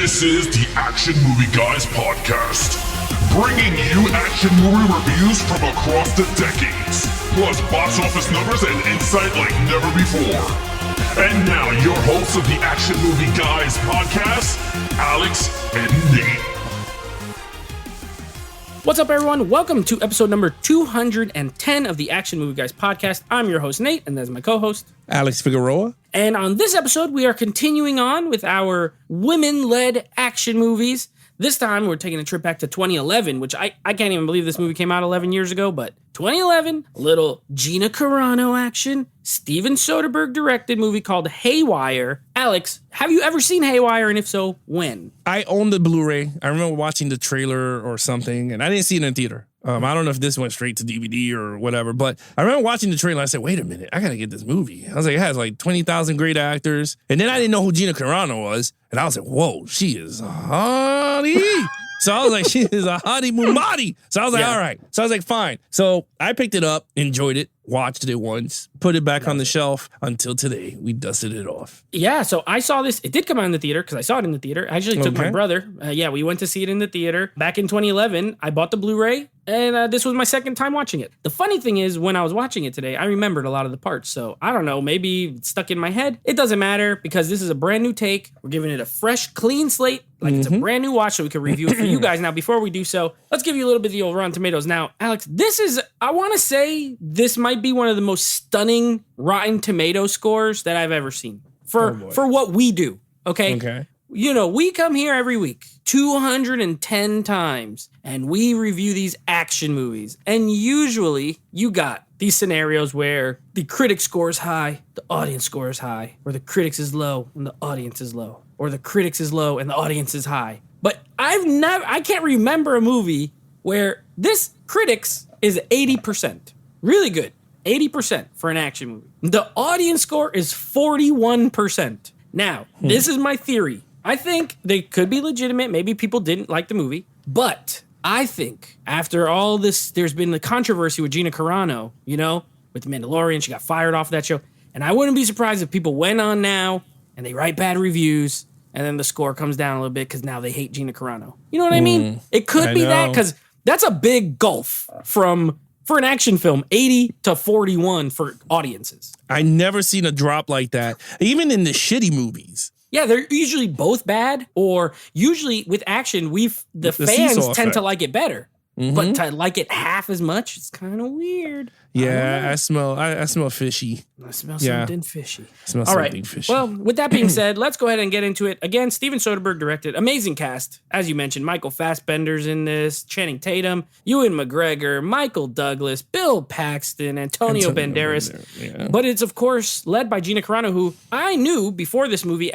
This is the Action Movie Guys podcast, bringing you action movie reviews from across the decades, plus box office numbers and insight like never before. And now, your hosts of the Action Movie Guys podcast, Alex and Nate. What's up, everyone? Welcome to episode number 210 of the Action Movie Guys podcast. I'm your host, Nate, and that's my co-host, Alex Figueroa. And on this episode, we are continuing on with our women-led action movies. This time, we're taking a trip back to 2011, which I can't even believe this movie came out 11 years ago, but 2011, a little Gina Carano action, Steven Soderbergh directed movie called Haywire. Alex, have you ever seen Haywire, and if so, when? I own the Blu-ray. I remember watching the trailer or something, and I didn't see it in theater. I don't know if this went straight to DVD or whatever, but I remember watching the trailer. I said, wait a minute, I got to get this movie. I was like, it has like 20,000 great actors. And then I didn't know who Gina Carano was. And I was like, whoa, she is hottie. So I was like, she is a hottie mumati. So I was like, all right. So I was like, fine. So I picked it up, enjoyed it, watched it once, put it back on the shelf until today. We dusted it off. Yeah, so I saw this. It did come out in the theater because I saw it in the theater. I actually took my brother. We went to see it in the theater. Back in 2011, I bought the Blu-ray, and this was my second time watching it. The funny thing is, when I was watching it today, I remembered a lot of the parts. So I don't know, maybe it's stuck in my head. It doesn't matter because this is a brand new take. We're giving it a fresh, clean slate. Like it's a brand new watch, so we can review it for you guys. Now, before we do so, let's give you a little bit of the old Rotten Tomatoes. Now, Alex, I want to say this might be one of the most stunning Rotten Tomato scores that I've ever seen for what we do. Okay. You know, we come here every week 210 times and we review these action movies. And usually you got these scenarios where the critic score is high, the audience score is high, or the critics is low and the audience is low, or the critics is low and the audience is high. But I can't remember a movie where this critics is 80%. Really good. 80% for an action movie. The audience score is 41%. Now, this is my theory. I think they could be legitimate. Maybe people didn't like the movie. But I think after all this, there's been the controversy with Gina Carano, you know, with The Mandalorian. She got fired off of that show. And I wouldn't be surprised if people went on now and they write bad reviews and then the score comes down a little bit because now they hate Gina Carano. You know what I mean? It could be that because that's a big gulf for an action film, 80 to 41 for audiences. I never seen a drop like that. Even in the shitty movies. Yeah, they're usually both bad, or usually with action, the fans tend to like it better. But to like it half as much, it's kind of weird. Yeah, I smell fishy. I smell something fishy. Fishy. Well, with that being said, let's go ahead and get into it. Again, Steven Soderbergh directed. Amazing cast. As you mentioned, Michael Fassbender's in this, Channing Tatum, Ewan McGregor, Michael Douglas, Bill Paxton, Antonio Banderas. Yeah. But it's, of course, led by Gina Carano, who I knew before this movie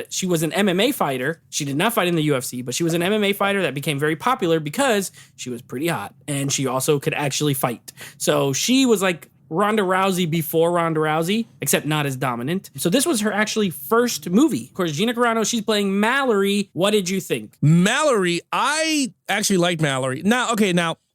she was an MMA fighter. She did not fight in the UFC, but she was an MMA fighter that became very popular because she was pretty hot and she also could actually fight. So she was like Ronda Rousey before Ronda Rousey, except not as dominant. So this was her actually first movie. Of course, Gina Carano, she's playing Mallory. What did you think? Mallory, I actually liked Mallory. Now,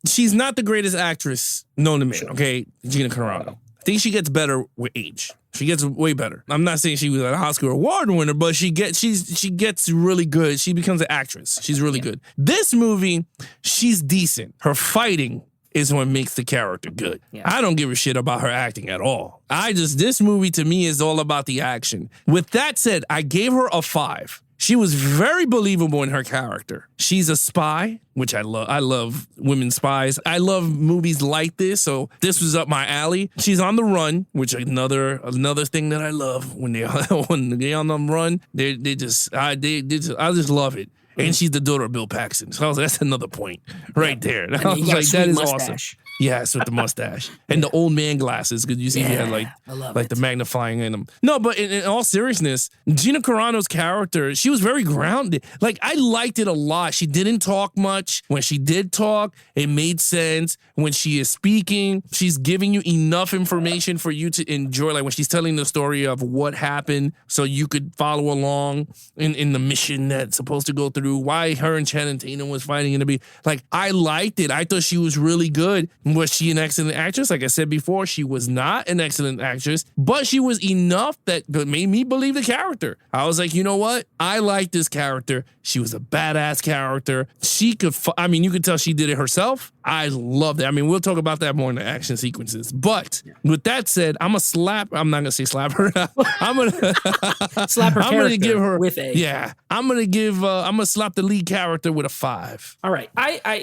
she's not the greatest actress known to me, okay? Gina Carano. I think she gets better with age. She gets way better. I'm not saying she was an Oscar award winner, but she gets really good. She becomes an actress. She's really good. This movie, she's decent. Her fighting is what makes the character good. Yeah. I don't give a shit about her acting at all. This movie to me is all about the action. With that said, I gave her a 5. She was very believable in her character. She's a spy, which I love. I love women spies. I love movies like this, so this was up my alley. She's on the run, which another thing that I love when they on the run. I just love it. And she's the daughter of Bill Paxton. So that's another point right there. And I was like, that is awesome. Yes, with the mustache and the old man glasses, because you see he had like the magnifying in them. No, but in all seriousness, Gina Carano's character, she was very grounded. Like, I liked it a lot. She didn't talk much. When she did talk, it made sense. When she is speaking, she's giving you enough information for you to enjoy. Like when she's telling the story of what happened, so you could follow along in the mission that's supposed to go through. Why her and Channing Tatum was fighting in the beginning. Like, I liked it. I thought she was really good. Was she an excellent actress? Like I said before, she was not an excellent actress, but she was enough that made me believe the character. I was like, you know what? I like this character. She was a badass character. She could, you could tell she did it herself. I loved it. I mean, we'll talk about that more in the action sequences. But with that said, I'm not going to say slap her. I'm going to slap her. I'm going to give her with a. Yeah. I'm going to slap the lead character with a 5. All right.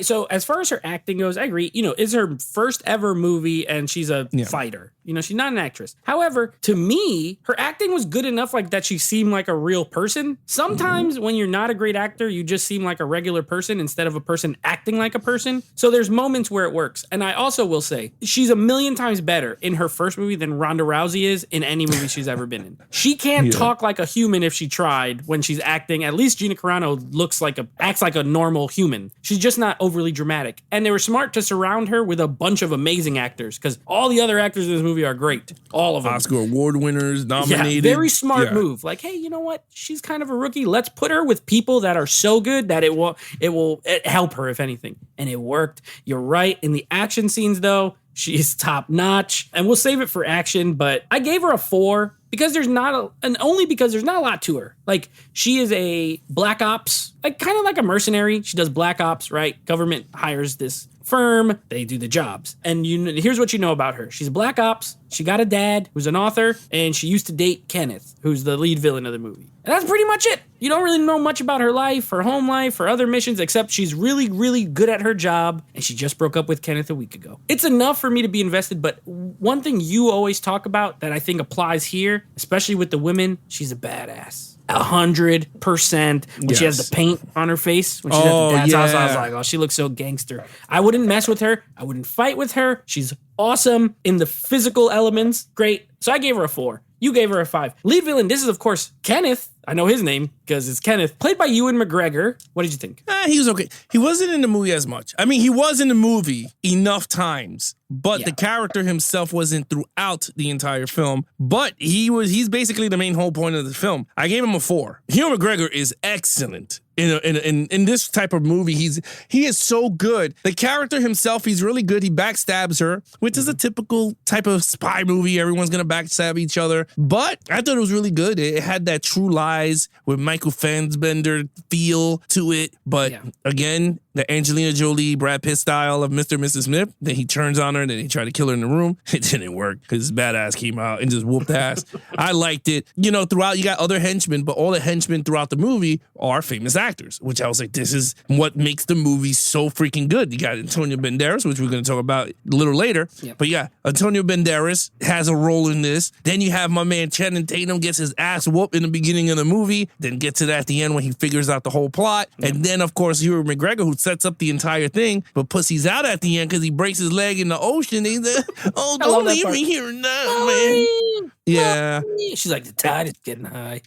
So as far as her acting goes, I agree. It's her first ever movie and she's a fighter. She's not an actress. However, to me, her acting was good enough like that she seemed like a real person. Sometimes when you're not a great actor, you just seem like a regular person instead of a person acting like a person. So there's moments where it works. And I also will say, she's a million times better in her first movie than Ronda Rousey is in any movie she's ever been in. She can't talk like a human if she tried when she's acting. At least Gina Carano acts like a normal human. She's just not overly dramatic. And they were smart to surround her with a bunch of amazing actors because all the other actors in this movie are great. All of them. Oscar award winners, nominated. Yeah, very smart move. Like, hey, you know what? She's kind of a rookie. Let's put her with people that are so good that it will help her, if anything. And it worked. You're right. In the action scenes, though, she is top notch. And we'll save it for action, but I gave her a 4 because there's not a lot to her. Like, she is a black ops, like kind of like a mercenary. She does black ops, right? Government hires this firm, they do the jobs. And here's what you know about her. She's a black ops. She got a dad who's an author, and she used to date Kenneth, who's the lead villain of the movie. And that's pretty much it. You don't really know much about her life, her home life, her other missions, except she's really, really good at her job, and she just broke up with Kenneth a week ago. It's enough for me to be invested, but one thing you always talk about that I think applies here, especially with the women, she's a badass. 100%. When she has the paint on her face, when she's at the dad's house, I was like, oh, she looks so gangster. I wouldn't mess with her. I wouldn't fight with her. She's awesome in the physical elements. Great. So I gave her a 4. You gave her a 5. Lead villain, this is, of course, Kenneth. I know his name because it's Kenneth, played by Ewan McGregor. What did you think? He was okay. He wasn't in the movie as much. I mean, he was in the movie enough times, but the character himself wasn't throughout the entire film. But he's basically the main whole point of the film. I gave him a 4. Ewan McGregor is excellent. In this type of movie, he is so good. The character himself, he's really good. He backstabs her, which is a typical type of spy movie. Everyone's gonna backstab each other. But I thought it was really good. It had that True Lies with Michael Fassbender feel to it. But again, the Angelina Jolie, Brad Pitt style of Mr. and Mrs. Smith. Then he turns on her and then he tried to kill her in the room. It didn't work because his badass came out and just whooped ass. I liked it. Throughout you got other henchmen, but all the henchmen throughout the movie are famous actors, which I was like, this is what makes the movie so freaking good. You got Antonio Banderas, which we're going to talk about a little later. Yep. But yeah, Antonio Banderas has a role in this. Then you have my man Channing Tatum gets his ass whooped in the beginning of the movie, then gets to that at the end when he figures out the whole plot. Yep. And then, of course, Ewan McGregor, who sets up the entire thing, but pussy's out at the end because he breaks his leg in the ocean. He's like, oh, don't leave me here now, man. Yeah. She's like, the tide is getting high.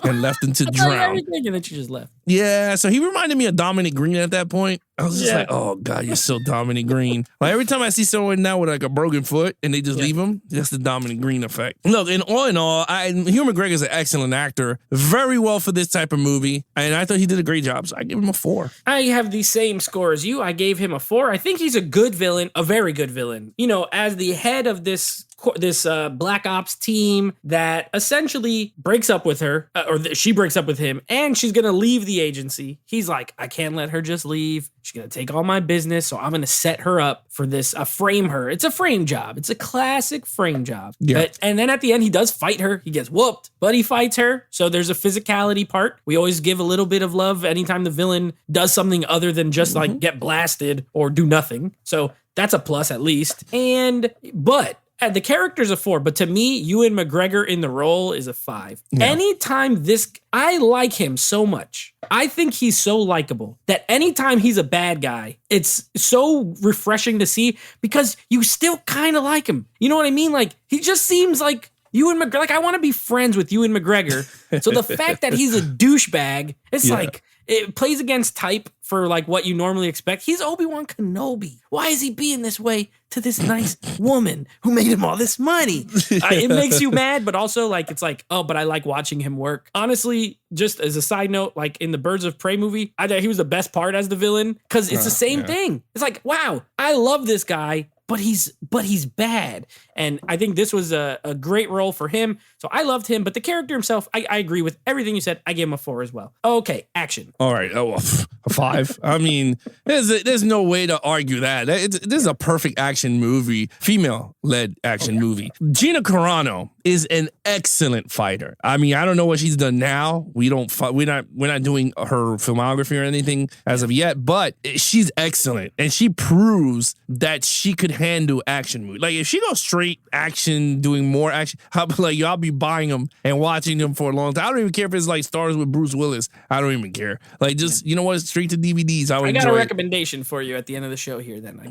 And left him to drown. Everything, and then she just left. Yeah, so he reminded me of Dominic Green at that point. I was just like, oh, God, you're so Dominic Green. Like, every time I see someone now with, like, a broken foot and they just leave him, that's the Dominic Green effect. Look, and all in all, Ewan McGregor is an excellent actor. Very well for this type of movie. And I thought he did a great job, so I give him a 4. I have the same score as you. I gave him a 4. I think he's a good villain, a very good villain. As the head of this Black Ops team that essentially breaks up with her, she breaks up with him, and she's going to leave the agency. He's like, I can't let her just leave. She's going to take all my business, so I'm going to set her up for this, frame her. It's a frame job. It's a classic frame job. Yeah. And then at the end, he does fight her. He gets whooped, but he fights her. So there's a physicality part. We always give a little bit of love anytime the villain does something other than just like get blasted or do nothing. So that's a plus at least. But the character's a 4, but to me, Ewan McGregor in the role is a 5. Yeah. Anytime I like him so much. I think he's so likable that anytime he's a bad guy, it's so refreshing to see because you still kind of like him. You know what I mean? Like, he just seems like Ewan McGregor. Like, I want to be friends with Ewan McGregor. So the fact that he's a douchebag, it's like, it plays against type for like what you normally expect. He's Obi-Wan Kenobi. Why is he being this way to this nice woman who made him all this money? It makes you mad, but also like it's like, oh, but I like watching him work. Honestly, just as a side note, like in the Birds of Prey movie, I thought he was the best part as the villain because it's the same thing. It's like, wow, I love this guy, but he's bad. And I think this was a great role for him. So I loved him, but the character himself, I agree with everything you said. I gave him a 4 as well. Okay, action. All right. Oh, a 5. I mean, there's no way to argue that. This is a perfect action movie, female-led action movie. Gina Carano is an excellent fighter. I mean, I don't know what she's done now. We're not doing her filmography or anything as of yet, but she's excellent, and she proves that she could handle action movies. Like if she goes straight action, doing more action, I'll be buying them and watching them for a long time. I don't even care if it's like stars with Bruce Willis. I don't even care. Like just you know what, straight to DVDs. I got a recommendation for you at the end of the show here. Then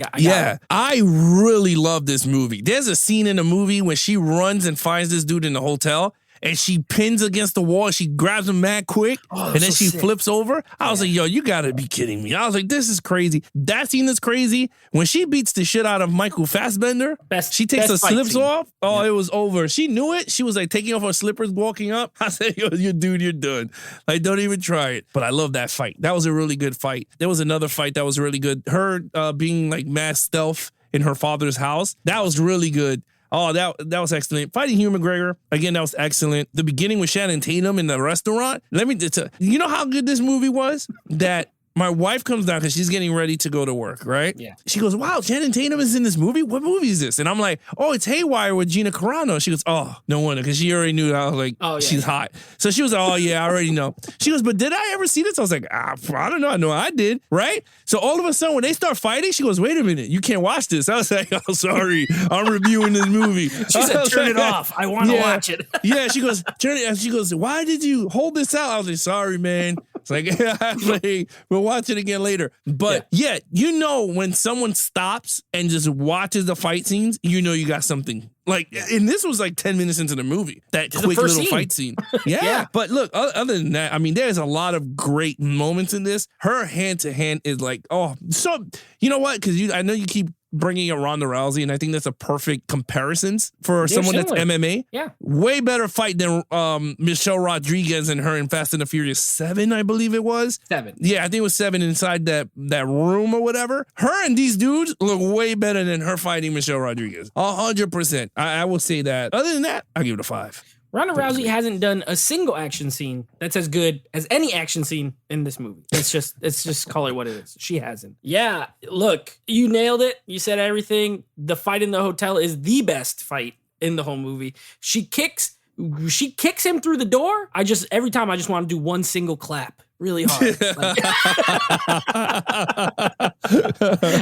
I really love this movie. There's a scene in the movie when she runs and finds this dude in the hotel. And she pins against the wall. She grabs him mad quick. And then she flips over. I was like, yo, you got to be kidding me. I was like, this is crazy. That scene is crazy. When she beats the shit out of Michael Fassbender, she takes her slips off. Oh, it was over. She knew it. She was like taking off her slippers, walking up. I said, yo, dude, you're done. Like, don't even try it. But I love that fight. That was a really good fight. There was another fight that was really good. Her being like mass stealth in her father's house. That was really good. Oh, that was excellent. Fighting Hugh McGregor, again, that was excellent. The beginning with Channing Tatum in the restaurant. Let me tell you, know how good this movie was? That my wife comes down because she's getting ready to go to work, right? Yeah. She goes, wow, Channing Tatum is in this movie? What movie is this? And I'm like, oh, it's Haywire with Gina Carano. She goes, oh, no wonder, because she already knew that I was like, she's hot. So she was like, oh, yeah, I already know. She goes, but did I ever see this? I was like, I don't know. I know I did, right? So all of a sudden, when they start fighting, she goes, wait a minute, you can't watch this. I was like, oh, sorry, I'm reviewing this movie. She said, turn it off. I want to watch it. Yeah, she goes, turn it. She goes, why did you hold this out? I was like, sorry, man. It's like, we'll watch it again later. But yeah, you know when someone stops and just watches the fight scenes, you know you got something. Like, and this was like 10 minutes into the movie, that quick little fight scene. Yeah. But look, other than that, I mean, there's a lot of great moments in this. Her hand-to-hand is like, oh, so, you know what? Because I know you keep bringing up Ronda Rousey, and I think that's a perfect comparisons for someone that's MMA. Yeah. Way better fight than Michelle Rodriguez and her in Fast and the Furious 7, I believe it was. 7. Yeah, I think it was 7 inside that room or whatever. Her and these dudes look way better than her fighting Michelle Rodriguez. 100%. I will say that. Other than that, I'll give it a 5. Ronda Rousey hasn't done a single action scene that's as good as any action scene in this movie. Let's just call it what it is. She hasn't. Yeah, look, you nailed it. You said everything. The fight in the hotel is the best fight in the whole movie. She kicks him through the door. Every time I just want to do one single clap really hard.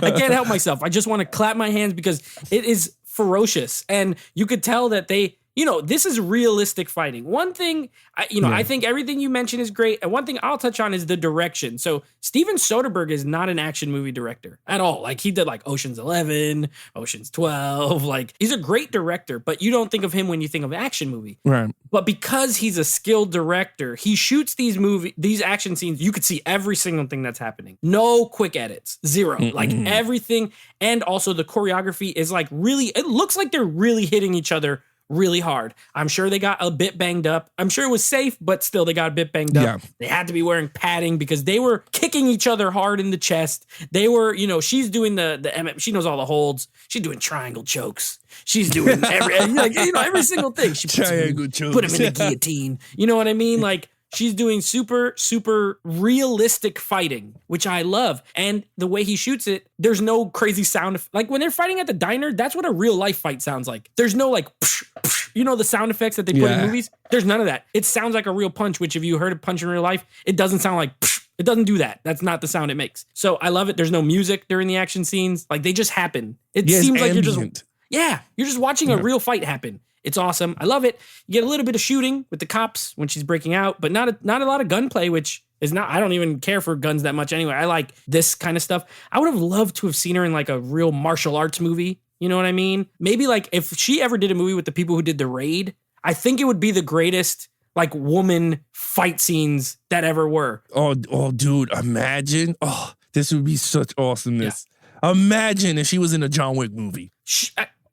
I can't help myself. I just want to clap my hands because it is ferocious. And you could tell that this is realistic fighting. One thing, I think everything you mentioned is great. And one thing I'll touch on is the direction. So Steven Soderbergh is not an action movie director at all. Like he did like Ocean's 11, Ocean's 12. Like he's a great director, but you don't think of him when you think of action movie. Right. But because he's a skilled director, he shoots these action scenes. You could see every single thing that's happening. No quick edits. Zero. Like everything. And also the choreography is like really, it looks like they're really hitting each other really hard. I'm sure they got a bit banged up. I'm sure it was safe, but still they got a bit banged up. Yeah. They had to be wearing padding because they were kicking each other hard in the chest. They were, she's doing the she knows all the holds. She's doing triangle chokes. She's doing every single thing. She put him in a guillotine. You know what I mean? Like she's doing super, super realistic fighting, which I love. And the way he shoots it, there's no crazy sound. Like when they're fighting at the diner, that's what a real life fight sounds like. There's no like, psh, psh, the sound effects that they put in movies. There's none of that. It sounds like a real punch, which if you heard a punch in real life, it doesn't sound like, psh. It doesn't do that. That's not the sound it makes. So I love it. There's no music during the action scenes. Like they just happen. It seems like you're just watching a real fight happen. It's awesome. I love it. You get a little bit of shooting with the cops when she's breaking out, but not a lot of gunplay, which is not, I don't even care for guns that much anyway. I like this kind of stuff. I would have loved to have seen her in like a real martial arts movie. You know what I mean? Maybe like if she ever did a movie with the people who did The Raid, I think it would be the greatest like woman fight scenes that ever were. Oh, dude, imagine. Oh, this would be such awesomeness. Yeah. Imagine if she was in a John Wick movie.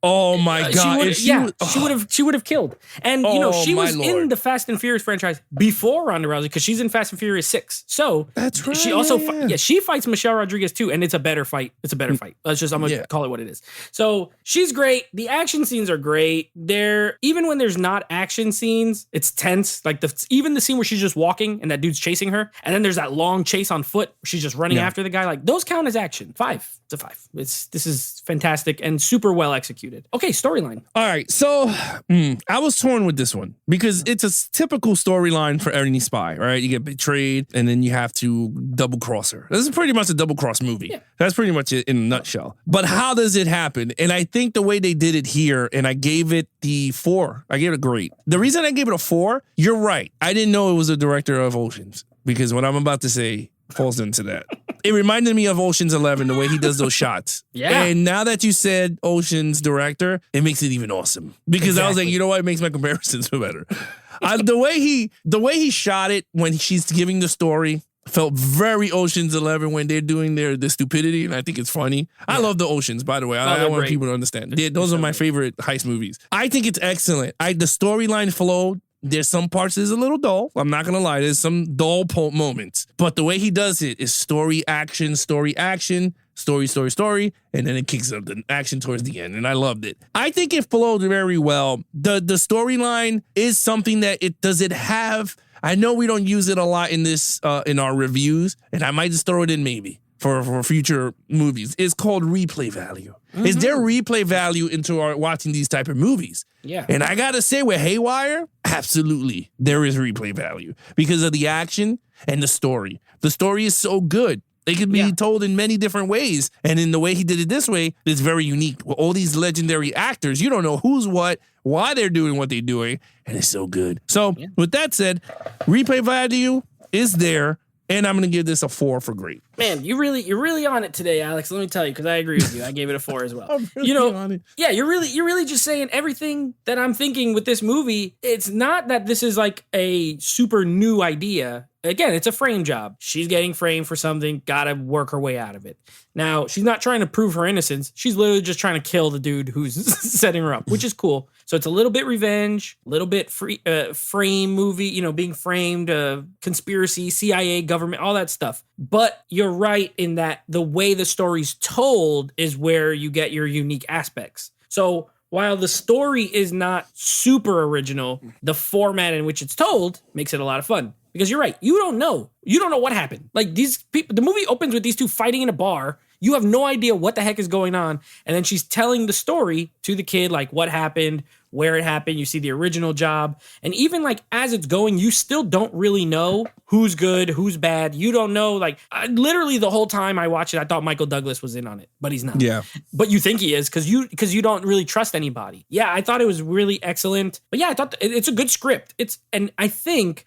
Oh my God! She would have killed. And you know, she was in the Fast and Furious franchise before Ronda Rousey because she's in Fast and Furious 6. So that's right. She also she fights Michelle Rodriguez too, and it's a better fight. It's a better fight. I'm gonna call it what it is. So she's great. The action scenes are great. Even when there's not action scenes, it's tense. Like even the scene where she's just walking and that dude's chasing her, and then there's that long chase on foot where she's just running after the guy. Like those count as action. 5. It's a 5. This is fantastic and super well executed. Okay, storyline. All right, so I was torn with this one because it's a typical storyline for any spy, right? You get betrayed and then you have to double cross her. This is pretty much a double cross movie. Yeah. That's pretty much it in a nutshell. But how does it happen? And I think the way they did it here, and I gave it the 4. I gave it a great. The reason I gave it a 4, you're right. I didn't know it was a director of Oceans because what I'm about to say falls into that. It reminded me of Ocean's 11, the way he does those shots. Yeah. And now that you said Ocean's director, it makes it even awesome. Because I was like, you know what? It makes my comparisons better. The way he shot it when she's giving the story felt very Ocean's 11 when they're doing the stupidity, and I think it's funny. Yeah. I love the Oceans, by the way. I want people to understand. Those are my favorite heist movies. I think it's excellent. The storyline flowed. There's some parts that's a little dull. I'm not going to lie. There's some dull moments. But the way he does it is story, action, story, and then it kicks up the action towards the end. And I loved it. I think it flowed very well. The storyline is something that it have. I know we don't use it a lot in this in our reviews, and I might just throw it in maybe for future movies. It's called replay value. Mm-hmm. Is there replay value into our watching these type of movies? Yeah. And I gotta say, with Haywire, absolutely, there is replay value because of the action and the story. The story is so good. It could be told in many different ways. And in the way he did it this way, it's very unique. With all these legendary actors, you don't know who's what, why they're doing what they're doing, and it's so good. So with that said, replay value is there. And I'm going to give this a 4 for great. Man, you're really on it today, Alex. Let me tell you, because I agree with you. I gave it a 4 as well. I'm really on it. Yeah, you're really just saying everything that I'm thinking with this movie. It's not that this is like a super new idea. Again, it's a frame job. She's getting framed for something, gotta work her way out of it. Now, she's not trying to prove her innocence. She's literally just trying to kill the dude who's setting her up, which is cool. So it's a little bit revenge, a little bit frame movie, being framed, conspiracy, CIA, government, all that stuff. But you're right in that the way the story's told is where you get your unique aspects. So while the story is not super original, the format in which it's told makes it a lot of fun. Because you're right, you don't know what happened. Like these people, the movie opens with these two fighting in a bar. You have no idea what the heck is going on. And then she's telling the story to the kid, like what happened, where it happened. You see the original job. And even like as it's going, you still don't really know who's good, who's bad. You don't know. Like literally the whole time I watched it, I thought Michael Douglas was in on it, but he's not. Yeah. But you think he is because you don't really trust anybody. Yeah, I thought it was really excellent. But yeah, I thought it's a good script. And I think,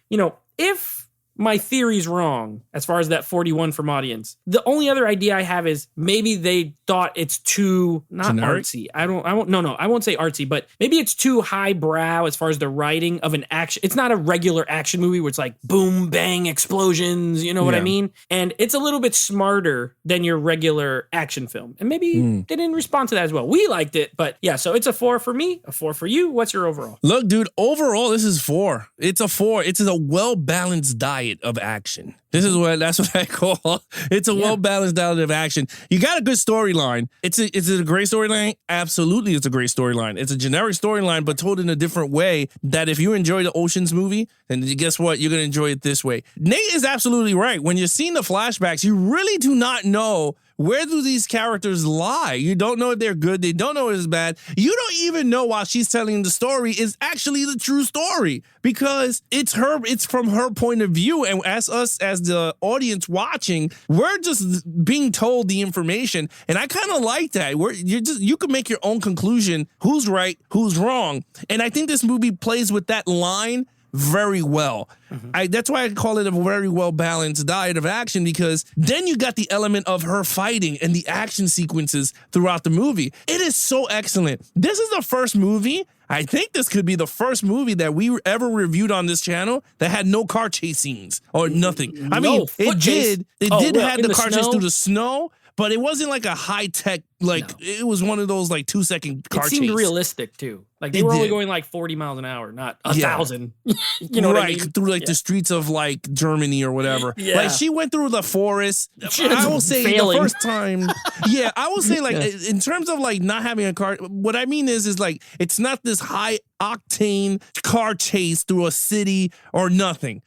if my theory's wrong as far as that 41 from audience, the only other idea I have is maybe they thought it's too not generic? Artsy. I won't say artsy, but maybe it's too highbrow as far as the writing of an action. It's not a regular action movie where it's like boom, bang, explosions. You know what I mean? And it's a little bit smarter than your regular action film. And maybe they didn't respond to that as well. We liked it, but yeah, so it's a 4 for me, a 4 for you. What's your overall? Look, dude, overall, this is 4. It's a 4. It's a well-balanced diet of action. That's what I call. It's a well-balanced diet of action. You got a good storyline. Is it a great storyline? Absolutely, it's a great storyline. It's a generic storyline, but told in a different way that if you enjoy the Ocean's movie, then guess what? You're going to enjoy it this way. Nate is absolutely right. When you're seeing the flashbacks, you really do not know where do these characters lie? You don't know if they're good. They don't know if it's bad. You don't even know while she's telling the story is actually the true story because it's from her point of view. And as the audience watching, we're just being told the information. And I kind of like that. You can make your own conclusion. Who's right? Who's wrong? And I think this movie plays with that line very well. Mm-hmm. That's why I call it a very well-balanced diet of action because then you got the element of her fighting and the action sequences throughout the movie. It is so excellent. This is the first movie I think this could be the first movie that we ever reviewed on this channel that had no car chase scenes or nothing. I mean, it did. It did have the car chase through the snow, but it wasn't like a high tech. It was one of those like 2-second car chase. It seemed realistic too. Like they were only going like 40 miles an hour, not 1,000. You know what I mean? Through like the streets of like Germany or whatever. Like she went through the forest. I will say the first time. I will say like in terms of like not having a car, what I mean is like it's not this high octane car chase through a city or nothing.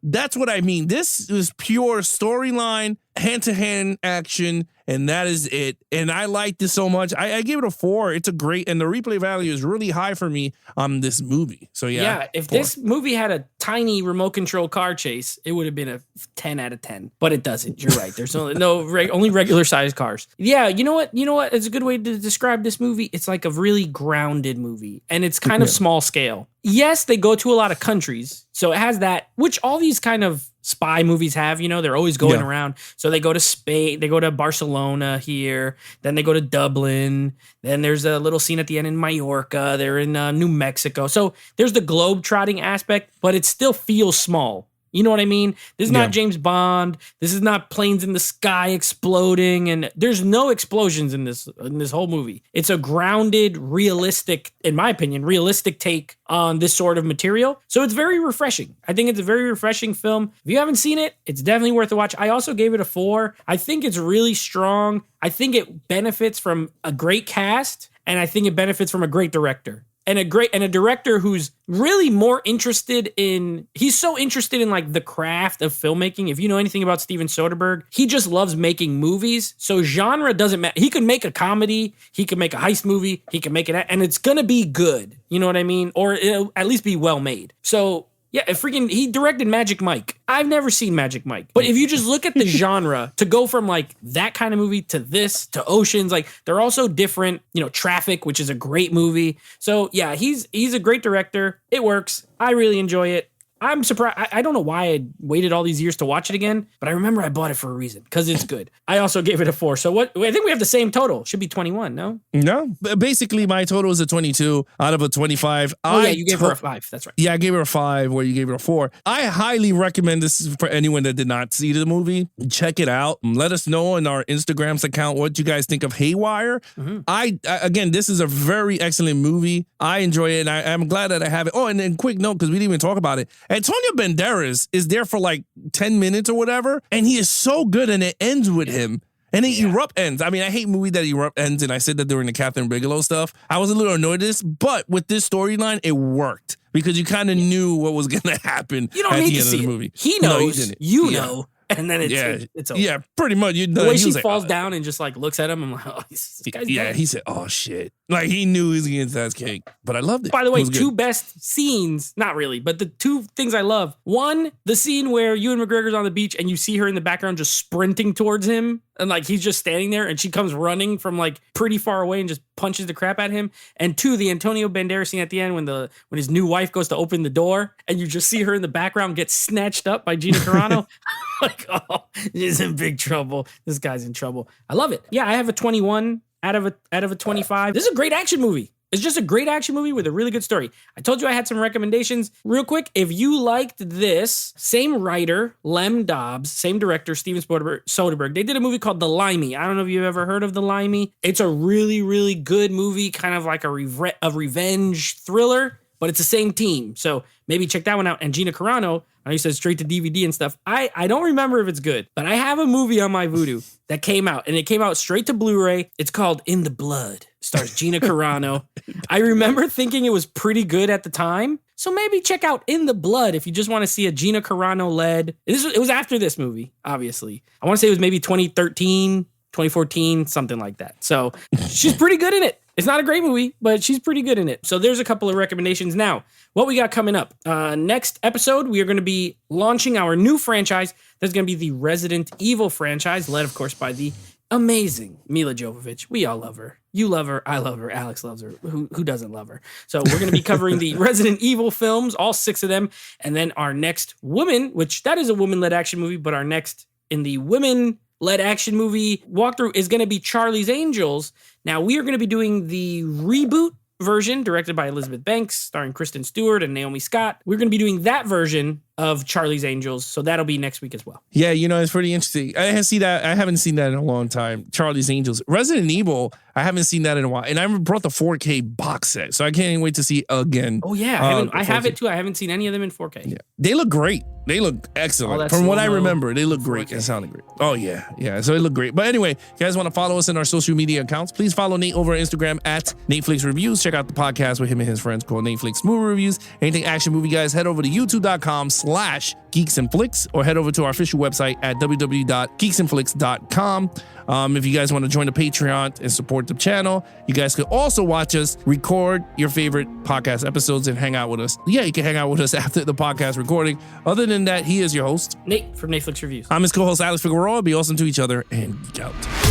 That's what I mean. This is pure storyline, hand-to-hand action, and that is it. And I like this so much. I give it a 4. It's a great, and the replay value is really high for me on this movie. So if 4. This movie had a tiny remote control car chase, it would have been a 10 out of 10. But it doesn't. You're right. There's only regular sized cars. Yeah, you know what? It's a good way to describe this movie. It's like a really grounded movie, and it's kind of small scale. Yes, they go to a lot of countries, so it has that, which all these kind of spy movies have, they're always going around. So they go to Spain, they go to Barcelona here, then they go to Dublin, then there's a little scene at the end in Mallorca, they're in New Mexico. So there's the globe-trotting aspect, but it still feels small. You know what I mean? This is not James Bond. This is not planes in the sky exploding, and there's no explosions in this whole movie. It's a grounded, realistic, in my opinion, realistic take on this sort of material. So it's very refreshing. I think it's a very refreshing film. If you haven't seen it, it's definitely worth a watch. I also gave it a 4. I think it's really strong. I think it benefits from a great cast, and I think it benefits from a great director. And a director who's really more interested he's so interested in like the craft of filmmaking. If you know anything about Steven Soderbergh, he just loves making movies. So genre doesn't matter. He could make a comedy, he could make a heist movie, he can make it, and it's gonna be good. You know what I mean? Or it'll at least be well made. So yeah, he directed Magic Mike. I've never seen Magic Mike. But if you just look at the genre, to go from like that kind of movie to this, to Oceans, like they're also different, Traffic, which is a great movie. So yeah, he's a great director. It works. I really enjoy it. I'm surprised. I don't know why I waited all these years to watch it again, but I remember I bought it for a reason, because it's good. I also gave it a 4. So I think we have the same total. Should be 21, no? No. Basically, my total is a 22 out of a 25. You gave her a 5. That's right. Yeah, I gave her a 5, where you gave her a 4. I highly recommend this for anyone that did not see the movie. Check it out. Let us know in our Instagram's account what you guys think of Haywire. Again, this is a very excellent movie. I enjoy it, and I'm glad that I have it. Oh, and then quick note, because we didn't even talk about it. Antonio Banderas is there for like 10 minutes or whatever, and he is so good, and it ends with him. And it erupt ends. I mean, I hate movies that erupt ends, and I said that during the Catherine Bigelow stuff. I was a little annoyed at this, but with this storyline, it worked, because you kind of knew what was going to happen you don't at need the to end see of the it. movie. He knows, know. And then it's over. Yeah, pretty much. The way she falls down and just like looks at him, I'm like, oh, this guy's dead. He said, oh shit. Like he knew he was getting his ass kicked, but I loved it. By the way, 2 best scenes, not really, but the 2 things I love. One, the scene where Ewan McGregor's on the beach and you see her in the background just sprinting towards him, and like he's just standing there and she comes running from like pretty far away and just punches the crap at him. And 2, the Antonio Banderas scene at the end when his new wife goes to open the door and you just see her in the background get snatched up by Gina Carano. Like, oh, he's in big trouble. This guy's in trouble. I love it. Yeah, I have a 21 out of a 25. This is a great action movie. It's just a great action movie with a really good story. I told you I had some recommendations. Real quick, if you liked this, same writer, Lem Dobbs, same director, Steven Soderbergh, they did a movie called The Limey. I don't know if you've ever heard of The Limey. It's a really, really good movie, kind of like a revenge thriller, but it's the same team. So maybe check that one out. And Gina Carano, I know you said straight to DVD and stuff. I don't remember if it's good, but I have a movie on my Vudu that came out, and it came out straight to Blu-ray. It's called In the Blood. Stars Gina Carano. I remember thinking it was pretty good at the time. So maybe check out In the Blood if you just want to see a Gina Carano led. It was after this movie, obviously. I want to say it was maybe 2013, 2014, something like that. So she's pretty good in it. It's not a great movie, but she's pretty good in it. So there's a couple of recommendations. Now, what we got coming up? Next episode, we are going to be launching our new franchise. That's going to be the Resident Evil franchise, led, of course, by the amazing Mila Jovovich. We all love her. You love her. I love her. Alex loves her. Who doesn't love her? So we're going to be covering the Resident Evil films, all 6 of them. And then our next woman, which that is a woman-led action movie, but our next in the women-led action movie walkthrough is going to be Charlie's Angels. Now, we are going to be doing the reboot version directed by Elizabeth Banks, starring Kristen Stewart and Naomi Scott. We're going to be doing that version of Charlie's Angels, so that'll be next week as well. Yeah, it's pretty interesting. I haven't seen that in a long time. Charlie's Angels. Resident Evil, I haven't seen that in a while. And I brought the 4K box set, so I can't even wait to see it again. Oh, yeah. I have it too. I haven't seen any of them in 4K. Yeah. They look great. They look excellent. From what I remember, they look great. It sounded great. Oh, yeah. Yeah, so it looked great. But anyway, if you guys want to follow us in our social media accounts, please follow Nate over on Instagram at Netflix Reviews. Check out the podcast with him and his friends called Netflix Movie Reviews. Anything action movie, guys, head over to youtube.com/Geeks and Flicks or head over to our official website at www.geeksandflicks.com. If you guys want to join the Patreon and support the channel, you guys could also watch us record your favorite podcast episodes and hang out with us. Yeah, you can hang out with us after the podcast recording. Other than that, he is your host, Nate from Netflix Reviews. I'm his co-host, Alex Figueroa. Be awesome to each other and geek out.